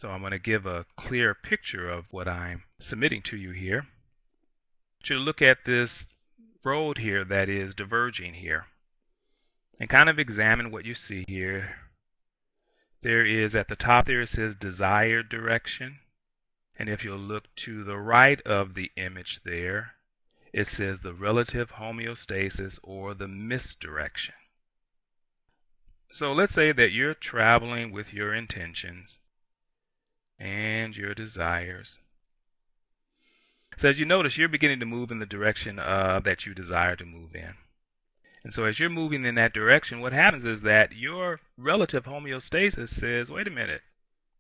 So I'm going to give a clear picture of what I'm submitting to you here. To look at this road here that is diverging here and kind of examine what you see here. There is at the top there it says desired direction, and if you'll look to the right of the image there, it says the relative homeostasis or the misdirection. So let's say that you're traveling with your intentions and your desires. So as you notice, you're beginning to move in the direction that you desire to move in. And so as you're moving in that direction, what happens is that your relative homeostasis says, wait a minute,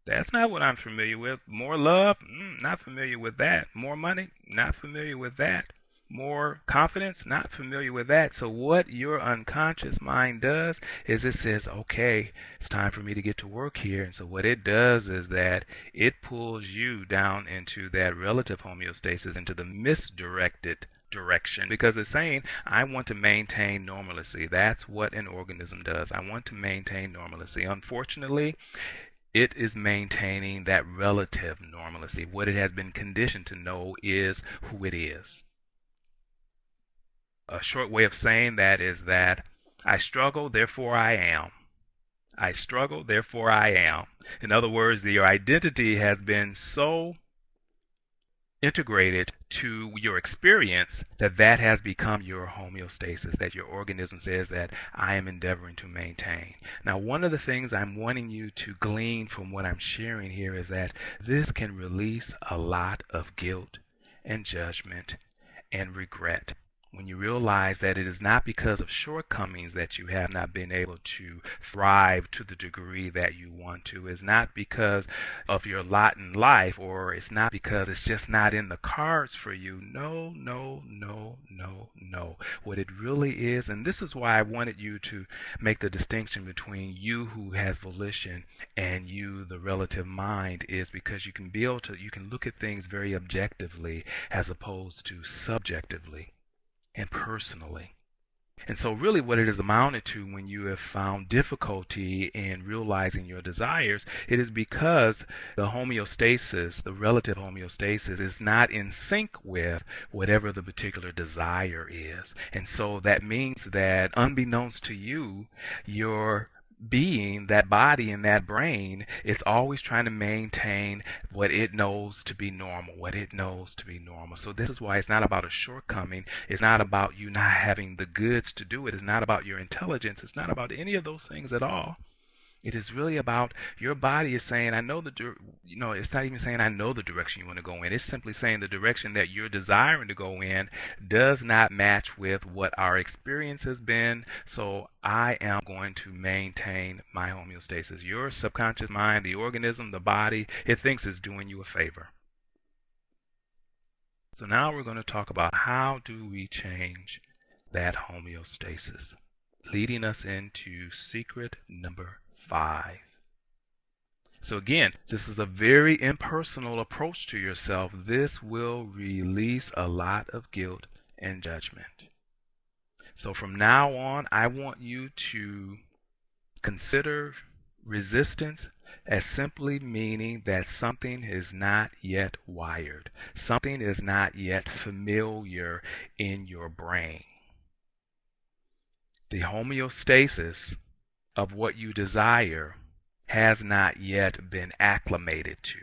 that's not what I'm familiar with. More love? Not familiar with that. More money? Not familiar with that. More confidence? Not familiar with that. So what your unconscious mind does is it says, okay, it's time for me to get to work here. And so what it does is that it pulls you down into that relative homeostasis, into the misdirected direction, because it's saying, I want to maintain normalcy. That's what an organism does. I want to maintain normalcy. Unfortunately, it is maintaining that relative normalcy. What it has been conditioned to know is who it is. A short way of saying that is that I struggle, therefore I am. I struggle, therefore I am. In other words, your identity has been so integrated to your experience that has become your homeostasis, that your organism says that I am endeavoring to maintain. Now, one of the things I'm wanting you to glean from what I'm sharing here is that this can release a lot of guilt and judgment and regret. When you realize that it is not because of shortcomings that you have not been able to thrive to the degree that you want to. It's not because of your lot in life, or it's not because it's just not in the cards for you. No, no, no, no, no. What it really is, and this is why I wanted you to make the distinction between you who has volition and you, the relative mind, is because you can you can look at things very objectively as opposed to subjectively and personally. And so really what it is amounted to when you have found difficulty in realizing your desires, it is because the homeostasis, the relative homeostasis, is not in sync with whatever the particular desire is. And so that means that unbeknownst to you, your being, that body and that brain, it's always trying to maintain what it knows to be normal, So this is why it's not about a shortcoming. It's not about you not having the goods to do it. It's not about your intelligence. It's not about any of those things at all. It is really about your body is saying, it's not even saying I know the direction you want to go in. It's simply saying the direction that you're desiring to go in does not match with what our experience has been. So I am going to maintain my homeostasis. Your subconscious mind, the organism, the body, it thinks it's doing you a favor. So now we're going to talk about how do we change that homeostasis, leading us into secret number 5. So again, this is a very impersonal approach to yourself. This will release a lot of guilt and judgment. So from now on, I want you to consider resistance as simply meaning that something is not yet wired. Something is not yet familiar in your brain. The homeostasis of what you desire has not yet been acclimated to.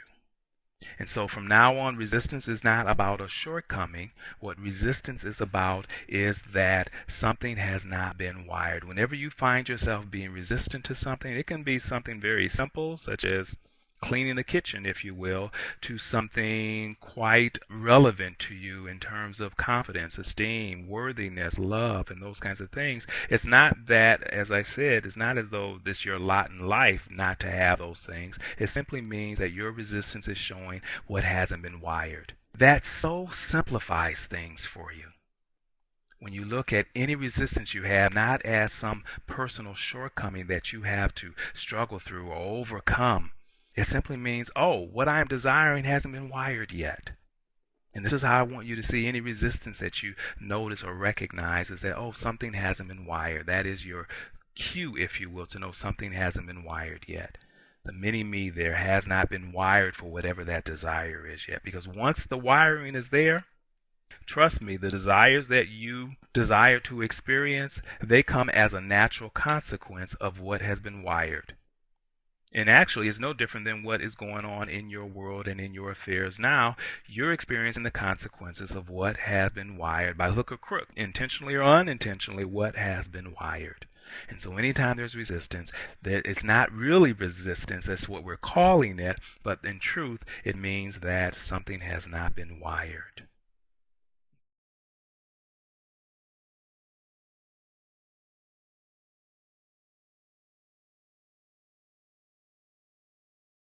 And so from now on, resistance is not about a shortcoming. What resistance is about is that something has not been wired. Whenever you find yourself being resistant to something, it can be something very simple, such as cleaning the kitchen, if you will, to something quite relevant to you in terms of confidence, esteem, worthiness, love, and those kinds of things. It's not that, as I said, it's not as though it's your lot in life not to have those things. It simply means that your resistance is showing what hasn't been wired. That so simplifies things for you. When you look at any resistance you have, not as some personal shortcoming that you have to struggle through or overcome, it simply means, what I'm desiring hasn't been wired yet. And this is how I want you to see any resistance that you notice or recognize is that, something hasn't been wired. That is your cue, if you will, to know something hasn't been wired yet. The mini me there has not been wired for whatever that desire is yet. Because once the wiring is there, trust me, the desires that you desire to experience, they come as a natural consequence of what has been wired. And actually, it's no different than what is going on in your world and in your affairs now. You're experiencing the consequences of what has been wired by hook or crook, intentionally or unintentionally, what has been wired. And so anytime there's resistance, that it's not really resistance, that's what we're calling it, but in truth, it means that something has not been wired.